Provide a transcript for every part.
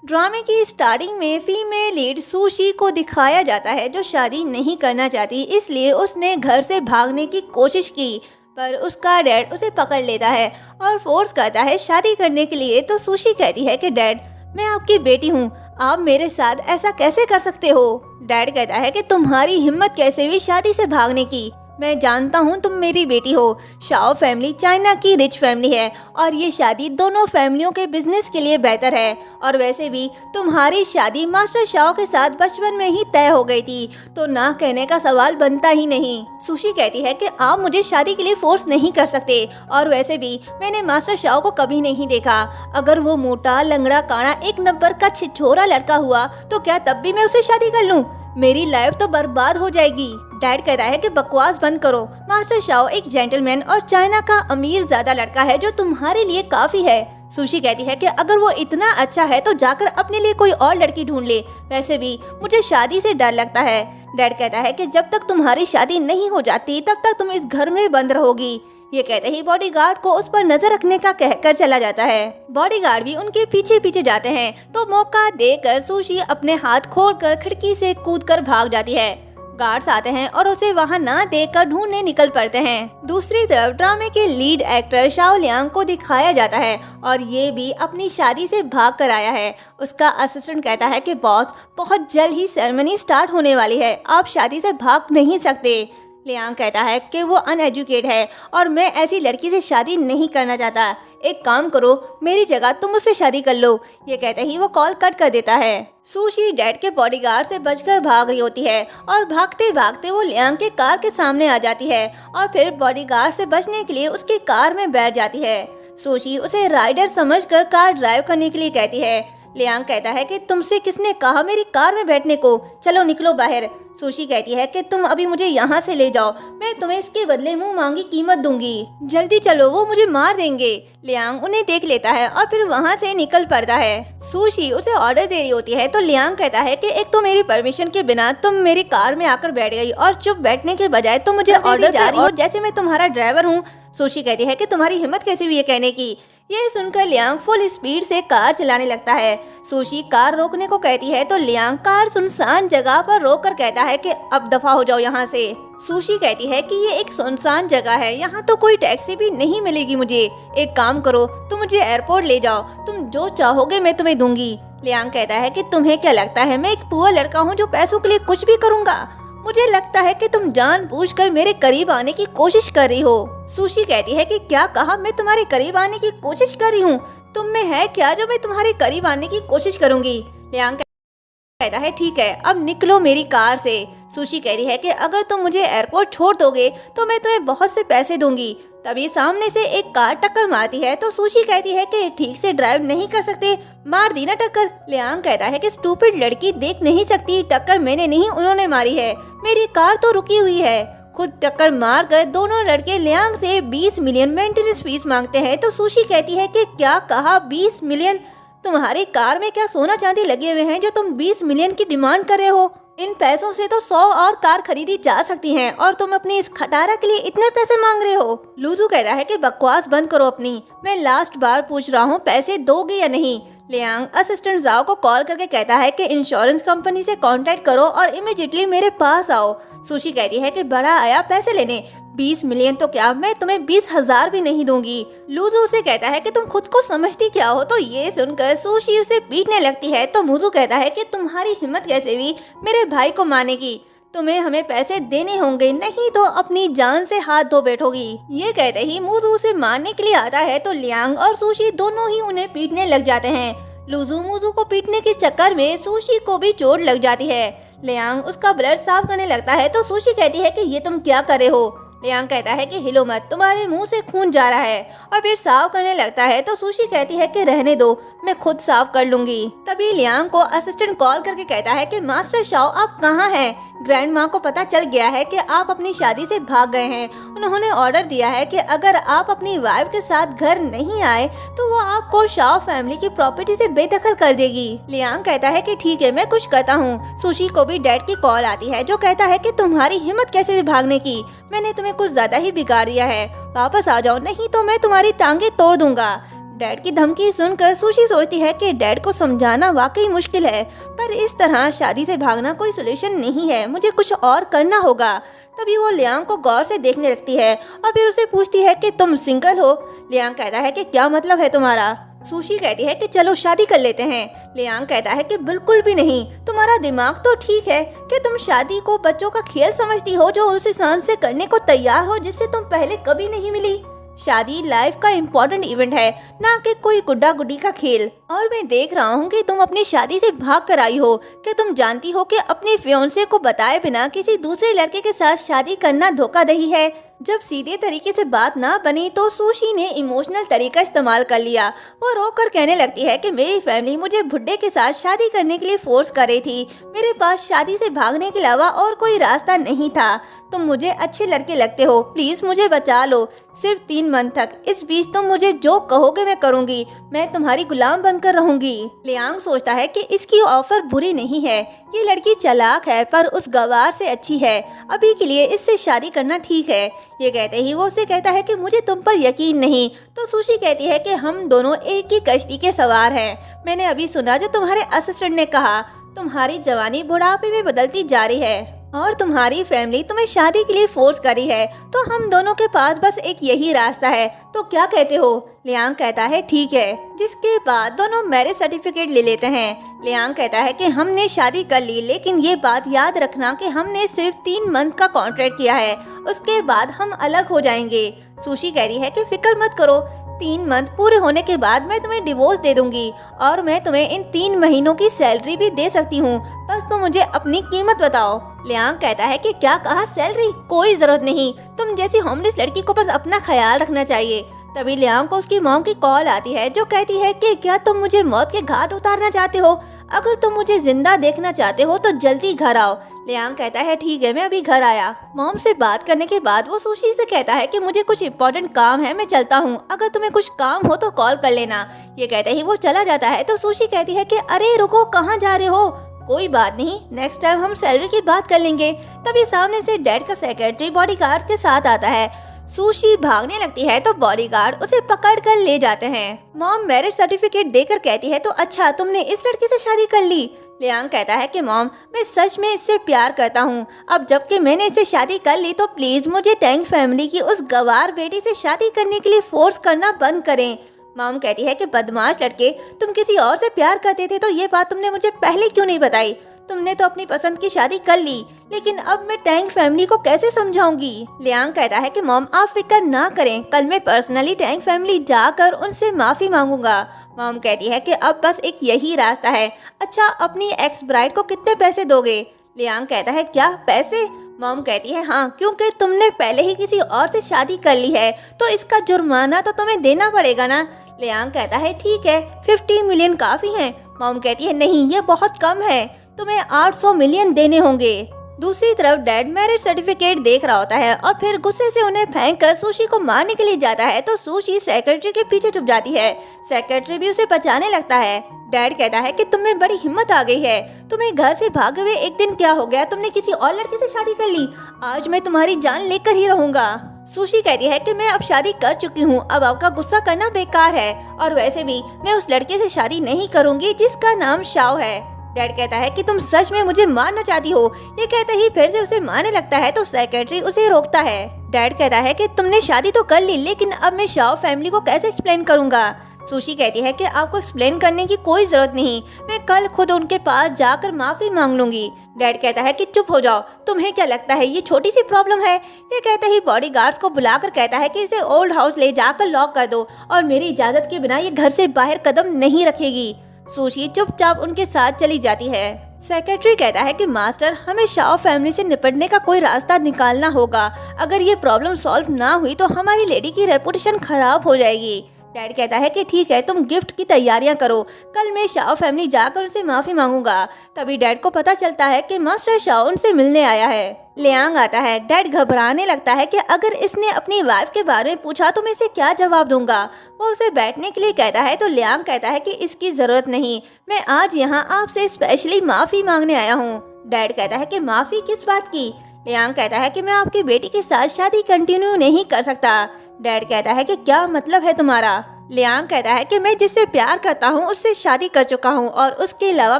ड्रामे की स्टार्टिंग में फीमेल लीड सुशी को दिखाया जाता है जो शादी नहीं करना चाहती, इसलिए उसने घर से भागने की कोशिश की पर उसका डैड उसे पकड़ लेता है और फोर्स करता है शादी करने के लिए। तो सुशी कहती है कि डैड, मैं आपकी बेटी हूँ, आप मेरे साथ ऐसा कैसे कर सकते हो। डैड कहता है कि तुम्हारी हिम्मत कैसे हुई शादी से भागने की। मैं जानता हूँ तुम मेरी बेटी हो। शाओ फैमिली चाइना की रिच फैमिली है और ये शादी दोनों फैमिलियों के बिजनेस के लिए बेहतर है। और वैसे भी तुम्हारी शादी मास्टर शाओ के साथ बचपन में ही तय हो गई थी, तो ना कहने का सवाल बनता ही नहीं। सुशी कहती है कि आप मुझे शादी के लिए फोर्स नहीं कर सकते और वैसे भी मैंने मास्टर शाओ को कभी नहीं देखा। अगर वो मोटा लंगड़ा काड़ा एक नंबर का छिछोरा लड़का हुआ तो क्या तब भी मैं उससे शादी कर लूं? मेरी लाइफ तो बर्बाद हो जाएगी। डैड कहता है कि बकवास बंद करो, मास्टर शाओ एक जेंटलमैन और चाइना का अमीर ज्यादा लड़का है जो तुम्हारे लिए काफी है। सुशी कहती है कि अगर वो इतना अच्छा है तो जाकर अपने लिए कोई और लड़की ढूंढ ले, वैसे भी मुझे शादी से डर लगता है। डैड कहता है कि जब तक तुम्हारी शादी नहीं हो जाती तब तक तुम इस घर में बंद रहोगी। ये कहते ही बॉडीगार्ड को उस पर नजर रखने का कहकर चला जाता है। बॉडीगार्ड भी उनके पीछे पीछे जाते हैं तो मौका देकर सुशी अपने हाथ खोलकर खिड़की से कूदकर भाग जाती है। गार्ड्स आते हैं और उसे वहां ना देखकर ढूंढने निकल पड़ते हैं। दूसरी तरफ ड्रामे के लीड एक्टर शाओ लियांग को दिखाया जाता है और ये भी अपनी शादी से भाग कर आया है। उसका असिस्टेंट कहता है कि बॉस, बहुत जल्द ही सेरेमनी स्टार्ट होने वाली है, आप शादी से भाग नहीं सकते। लियांग कहता है कि वो अनएजुकेट है और मैं ऐसी लड़की से शादी नहीं करना चाहता। एक काम करो, मेरी जगह तुम मुझसे शादी कर लो। ये कहते ही वो कॉल कट कर देता है। सुशी डैड के बॉडीगार्ड से बचकर भाग रही होती है और भागते भागते वो लियांग के कार के सामने आ जाती है और फिर बॉडीगार्ड से बचने के लिए उसकी कार में बैठ जाती है। सुशी उसे राइडर समझकर कार ड्राइव करने के लिए कहती है। लियांग कहता है कि तुमसे किसने कहा मेरी कार में बैठने को, चलो निकलो बाहर। सुशी कहती है कि तुम अभी मुझे यहाँ से ले जाओ, मैं तुम्हें इसके बदले मुंह मांगी कीमत दूंगी, जल्दी चलो वो मुझे मार देंगे। लियांग उन्हें देख लेता है और फिर वहाँ से निकल पड़ता है। सुशी उसे ऑर्डर दे रही होती है तो लियांग कहता है कि एक तो मेरी परमिशन के बिना तुम मेरी कार में आकर बैठ गई और चुप बैठने के बजाय तुम मुझे ऑर्डर दे रही हो जैसे मैं तुम्हारा ड्राइवर हूँ। सुशी कहती है कि तुम्हारी हिम्मत कैसी हुई है कहने की। ये सुनकर लियांग फुल स्पीड से कार चलाने लगता है। सुशी कार रोकने को कहती है तो लियांग कार सुनसान जगह पर रोककर कहता है कि अब दफा हो जाओ यहाँ से। सुशी कहती है कि ये एक सुनसान जगह है, यहाँ तो कोई टैक्सी भी नहीं मिलेगी मुझे। एक काम करो, तुम मुझे एयरपोर्ट ले जाओ, तुम जो चाहोगे मैं तुम्हें दूंगी। लियांग कहता है कि तुम्हें क्या लगता है मैं एक पुअर लड़का हूँ जो पैसों के लिए कुछ भी करूँगा? मुझे लगता है कि तुम जानबूझकर मेरे करीब आने की कोशिश कर रही हो। सुशी कहती है कि क्या कहा, मैं तुम्हारे करीब आने की कोशिश कर रही हूँ? तुम में है क्या जो मैं तुम्हारे करीब आने की कोशिश करूंगी? लियांग कहता है ठीक है, अब निकलो मेरी कार से। सुशी कह रही है कि अगर तुम मुझे एयरपोर्ट छोड़ दोगे तो मैं तुम्हें बहुत से पैसे दूंगी। तभी सामने से एक कार टक्कर मारती है तो सुशी कहती है कि ठीक से ड्राइव नहीं कर सकते, मार दी ना टक्कर। लियांग कहता है कि स्टूपिड लड़की, देख नहीं सकती, टक्कर मैंने नहीं उन्होंने मारी है, मेरी कार तो रुकी हुई है। खुद टक्कर मार कर दोनों लड़के लियांग से 20 मिलियन मेंटेनेंस फीस मांगते हैं तो सुशी कहती है कि क्या कहा 20 मिलियन? तुम्हारी कार में क्या सोना चांदी लगे हुए हैं जो तुम 20 मिलियन की डिमांड कर रहे हो? इन पैसों से तो 100 और कार खरीदी जा सकती हैं और तुम अपनी इस खटारा के लिए इतने पैसे मांग रहे हो। लूजू कहता है कि बकवास बंद करो अपनी, मैं लास्ट बार पूछ रहा हूँ, पैसे दोगे या नहीं? लियांग असिस्टेंट जाओ को कॉल करके कहता है कि इंश्योरेंस कंपनी से कांटेक्ट करो और इमीडिएटली मेरे पास आओ। सुशी कहती है कि बड़ा आया पैसे लेने, 20 मिलियन तो क्या, मैं तुम्हें 20,000 भी नहीं दूंगी। लूजू उसे कहता है कि तुम खुद को समझती क्या हो? तो ये सुनकर सुशी उसे पीटने लगती है तो मुजू कहता है कि तुम्हारी हिम्मत कैसे हुई मेरे भाई को मारने की? तुम्हें हमें पैसे देने होंगे, नहीं तो अपनी जान से हाथ धो बैठोगी। ये कहते ही मुजू उसे मारने के लिए आता है तो लियांग और सुशी दोनों ही उन्हें पीटने लग जाते हैं। लूजू मुजू को पीटने के चक्कर में सुशी को भी चोट लग जाती है। लियांग उसका ब्लड साफ करने लगता है तो सुशी कहती है कि ये तुम क्या कर रहे हो? लियांग कहता है कि हिलो मत, तुम्हारे मुंह से खून जा रहा है, और फिर साफ करने लगता है तो सुशी कहती है कि रहने दो, मैं खुद साफ कर लूंगी। तभी लियांग को असिस्टेंट कॉल करके कहता है कि मास्टर शाओ आप कहाँ हैं? ग्रैंड माँ को पता चल गया है कि आप अपनी शादी से भाग गए हैं। उन्होंने ऑर्डर दिया है कि अगर आप अपनी वाइफ के साथ घर नहीं आए तो वो आपको शाओ फैमिली की प्रॉपर्टी से बेदखल कर देगी। लियांग कहता है कि ठीक है, मैं कुछ करता हूँ। सुशी को भी डैड की कॉल आती है जो कहता है कि तुम्हारी हिम्मत कैसे भी भागने की, मैंने तुम्हें कुछ ज्यादा ही बिगाड़ दिया है, वापस आ जाओ नहीं तो मैं तुम्हारी टांगे तोड़ दूंगा। डैड की धमकी सुनकर सुशी सोचती है कि डैड को समझाना वाकई मुश्किल है, पर इस तरह शादी से भागना कोई सोल्यूशन नहीं है, मुझे कुछ और करना होगा। तभी वो लियांग को गौर से देखने लगती है और फिर उसे पूछती है कि तुम सिंगल हो। लियांग कहता है कि क्या मतलब है तुम्हारा। सुशी कहती है कि चलो शादी कर लेते हैं। लियांग कहता है कि बिल्कुल भी नहीं, तुम्हारा दिमाग तो ठीक है कि तुम शादी को बच्चों का खेल समझती हो जो उस इंसान से करने को तैयार हो जिससे तुम पहले कभी नहीं मिली। शादी लाइफ का इम्पोर्टेंट इवेंट है, ना कि कोई गुड्डा गुड्डी का खेल। और मैं देख रहा हूँ कि तुम अपनी शादी से भाग कर आई हो। कि तुम जानती हो कि अपने फियांसे को बताए बिना किसी दूसरे लड़के के साथ शादी करना धोखाधड़ी है। जब सीधे तरीके से बात ना बनी तो सुशी ने इमोशनल तरीका इस्तेमाल कर लिया। वो रोकर कहने लगती है कि मेरी फैमिली मुझे बुड्ढे के साथ शादी करने के लिए फोर्स कर रही थी। मेरे पास शादी से भागने के अलावा और कोई रास्ता नहीं था। तुम मुझे अच्छे लड़के लगते हो, प्लीज मुझे बचा लो, सिर्फ 3 मंथ तक। इस बीच तुम मुझे जो कहोगे मैं करूंगी, मैं तुम्हारी गुलाम बनकर रहूंगी। लियांग सोचता है कि इसकी ऑफर बुरी नहीं है, ये लड़की चालाक है पर उस गवार से अच्छी है, अभी के लिए इससे शादी करना ठीक है। ये कहते ही वो उससे कहता है कि मुझे तुम पर यकीन नहीं। तो सुशी कहती है कि हम दोनों एक ही कश्ती के सवार हैं। मैंने अभी सुना जो तुम्हारे असिस्टेंट ने कहा, तुम्हारी जवानी बुढ़ापे में बदलती जा रही है और तुम्हारी फैमिली तुम्हें शादी के लिए फोर्स करी है, तो हम दोनों के पास बस एक यही रास्ता है, तो क्या कहते हो। लियांग कहता है ठीक है, जिसके बाद दोनों मैरिज सर्टिफिकेट ले लेते हैं। लियांग कहता है कि हमने शादी कर ली, लेकिन ये बात याद रखना कि हमने सिर्फ 3 मंथ का कॉन्ट्रैक्ट किया है, उसके बाद हम अलग हो जाएंगे। सुशी कह रही है कि फिक्र मत करो, 3 मंथ पूरे होने के बाद मैं तुम्हें डिवोर्स दे दूंगी और मैं तुम्हें इन 3 महीनों की सैलरी भी दे सकती हूँ, बस तुम मुझे अपनी कीमत बताओ। लियांग कहता है कि क्या कहा, सैलरी? कोई जरूरत नहीं, तुम जैसी होमलेस लड़की को बस अपना ख्याल रखना चाहिए। तभी लियांग को उसकी मॉम की कॉल आती है जो कहती है कि क्या तुम मुझे मौत के घाट उतारना चाहते हो? अगर तुम मुझे जिंदा देखना चाहते हो तो जल्दी घर आओ। लियांग कहता है ठीक है, मैं अभी घर आया। मॉम से बात करने के बाद वो सुशी से कहता है कि मुझे कुछ इम्पोर्टेंट काम है, मैं चलता हूँ, अगर तुम्हें कुछ काम हो तो कॉल कर लेना। ये कहते ही वो चला जाता है तो सुशी कहती है कि अरे रुको, कहाँ जा रहे हो? कोई बात नहीं, नेक्स्ट टाइम हम सैलरी की बात कर लेंगे। तभी सामने से डैड का सेक्रेटरी बॉडीगार्ड के साथ आता है। सुशी भागने लगती है तो बॉडीगार्ड उसे पकड़ कर ले जाते हैं। मॉम मैरिज सर्टिफिकेट देकर कहती है तो अच्छा, तुमने इस लड़की से शादी कर ली? लियांग कहता है कि मॉम, मैं सच में इससे प्यार करता हूँ, अब जबकि मैंने इससे शादी कर ली तो प्लीज मुझे टैंग फैमिली की उस गवार बेटी से शादी करने के लिए फोर्स करना बंद करें। मॉम कहती है कि बदमाश लड़के, तुम किसी और से प्यार करते थे तो ये बात तुमने मुझे पहले क्यों नहीं बताई? तुमने तो अपनी पसंद की शादी कर ली, लेकिन अब मैं टैंग फैमिली को कैसे समझाऊंगी? लियांग कहता है कि मॉम आप फिक्र ना करें, कल मैं पर्सनली टैंग फैमिली जाकर उनसे माफी मांगूंगा। मॉम कहती है कि अब बस एक यही रास्ता है। अच्छा, अपनी एक्स ब्राइड को कितने पैसे दोगे? लियांग कहता है क्या पैसे? मॉम कहती है हाँ, क्योंकि तुमने पहले ही किसी और से शादी कर ली है तो इसका जुर्माना तो तुम्हें देना पड़ेगा ना। लियांग कहता है ठीक है, 50 मिलियन काफी है। मॉम कहती है नहीं, ये बहुत कम है, तुम्हें 800 मिलियन देने होंगे। दूसरी तरफ डैड मैरिज सर्टिफिकेट देख रहा होता है और फिर गुस्से से उन्हें फेंककर सुशी को मारने के लिए जाता है तो सुशी सेक्रेटरी के पीछे छुप जाती है। सेक्रेटरी भी उसे बचाने लगता है। डैड कहता है कि तुम्हें बड़ी हिम्मत आ गई है, तुम्हें घर से भागे हुए एक दिन क्या हो गया, तुमने किसी और लड़के से शादी कर ली, आज मैं तुम्हारी जान लेकर ही रहूंगा। सुशी कहती है कि मैं अब शादी कर चुकी हूँ, अब आपका गुस्सा करना बेकार है, और वैसे भी मैं उस लड़के से शादी नहीं करूँगी जिसका नाम शाओ है। डैड कहता है कि तुम सच में मुझे मारना चाहती हो। ये कहते ही फिर से उसे मारने लगता है तो सेक्रेटरी उसे रोकता है। डैड कहता है कि तुमने शादी तो कर ली, लेकिन अब मैं शाओ फैमिली को कैसे एक्सप्लेन करूंगा? सुशी कहती है कि आपको एक्सप्लेन करने की कोई जरूरत नहीं, मैं कल खुद उनके पास जाकर माफी मांग लूंगी। डैड कहता है कि चुप हो जाओ, तुम्हें क्या लगता है ये छोटी सी प्रॉब्लम है? ये कहते ही बॉडीगार्ड्स को बुलाकर कहता है कि इसे ओल्ड हाउस ले जाकर लॉक कर दो और मेरी इजाजत के बिना ये घर से बाहर कदम नहीं रखेगी। सुशी चुपचाप उनके साथ चली जाती है। सेक्रेटरी कहता है कि मास्टर, हमें शाओ फैमिली से निपटने का कोई रास्ता निकालना होगा, अगर ये प्रॉब्लम सॉल्व ना हुई तो हमारी लेडी की रेपुटेशन खराब हो जाएगी। डैड कहता है कि ठीक है, तुम गिफ्ट की तैयारियां करो, कल मैं शाओ फैमिली जाकर उनसे माफी मांगूंगा। तभी डैड को पता चलता है कि मास्टर शाओ उनसे मिलने आया है। लियांग आता है। डैड घबराने लगता है कि अगर इसने अपनी वाइफ के बारे में पूछा तो मैं इसे क्या जवाब दूंगा। वो उसे बैठने के लिए कहता है तो लियांग कहता है कि इसकी जरूरत नहीं, मैं आज यहाँ आपसे स्पेशली माफी मांगने आया हूँ। डैड कहता है कि माफी किस बात की? लियांग कहता है कि मैं आपकी बेटी के साथ शादी कंटिन्यू नहीं कर सकता। डैड कहता है कि क्या मतलब है तुम्हारा? लियांग कहता है कि मैं जिससे प्यार करता हूँ उससे शादी कर चुका हूँ और उसके अलावा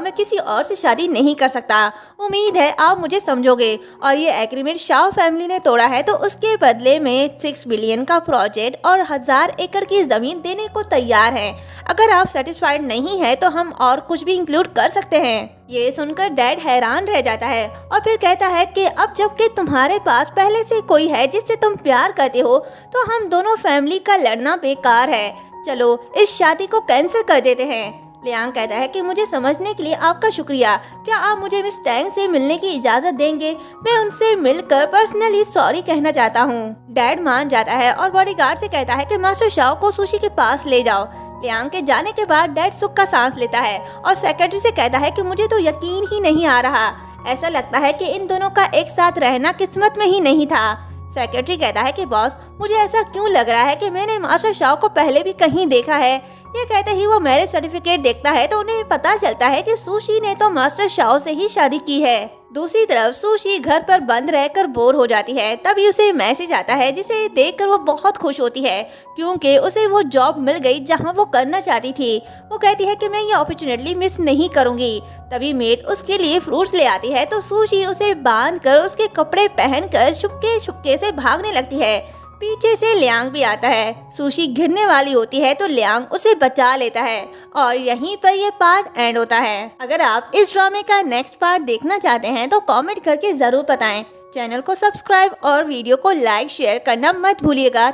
मैं किसी और से शादी नहीं कर सकता। उम्मीद है आप मुझे समझोगे। और ये एग्रीमेंट शाओ फैमिली ने तोड़ा है तो उसके बदले में 6 बिलियन का प्रोजेक्ट और 1000 एकड़ की जमीन देने को तैयार है। अगर आप सेटिस्फाइड नहीं है तो हम और कुछ भी इंक्लूड कर सकते हैं। ये सुनकर डैड हैरान रह जाता है और फिर कहता है कि अब जबकि तुम्हारे पास पहले से कोई है जिससे तुम प्यार करते हो तो हम दोनों फैमिली का लड़ना बेकार है। चलो इस शादी को कैंसिल कर देते हैं। लियांग कहता है कि मुझे समझने के लिए आपका शुक्रिया। क्या आप मुझे मिस टैंग से मिलने की इजाजत देंगे? मैं उनसे मिलकर पर्सनली सॉरी कहना चाहता हूँ। डैड मान जाता है और बॉडीगार्ड से कहता है कि मास्टर शाओ को सुशी के पास ले जाओ। लियांग के जाने के बाद डैड सुख का सांस लेता है और सेक्रेटरी से कहता है कि मुझे तो यकीन ही नहीं आ रहा। ऐसा लगता है कि इन दोनों का एक साथ रहना किस्मत में ही नहीं था। सेक्रेटरी कहता है कि बॉस, मुझे ऐसा क्यों लग रहा है कि मैंने मास्टर शाओ को पहले भी कहीं देखा है। ये कहते ही वो मैरिज सर्टिफिकेट देखता है तो उन्हें पता चलता है कि सुशी ने तो मास्टर शाओ से ही शादी की है। दूसरी तरफ सुशी घर पर बंद रहकर बोर हो जाती है। तभी उसे मैसेज आता है जिसे देखकर वो बहुत खुश होती है क्योंकि उसे वो जॉब मिल गई जहां वो करना चाहती थी। वो कहती है कि मैं ये अपॉर्चुनिटी मिस नहीं करूंगी। तभी मेट उसके लिए फ्रूट्स ले आती है तो सुशी उसे बांध कर उसके कपड़े पहनकर छुपके छुपके से भागने लगती है। पीछे से लियांग भी आता है। सुशी गिरने वाली होती है तो लियांग उसे बचा लेता है और यहीं पर ये पार्ट एंड होता है। अगर आप इस ड्रामे का नेक्स्ट पार्ट देखना चाहते हैं तो कमेंट करके जरूर बताएं। चैनल को सब्सक्राइब और वीडियो को लाइक शेयर करना मत भूलिएगा।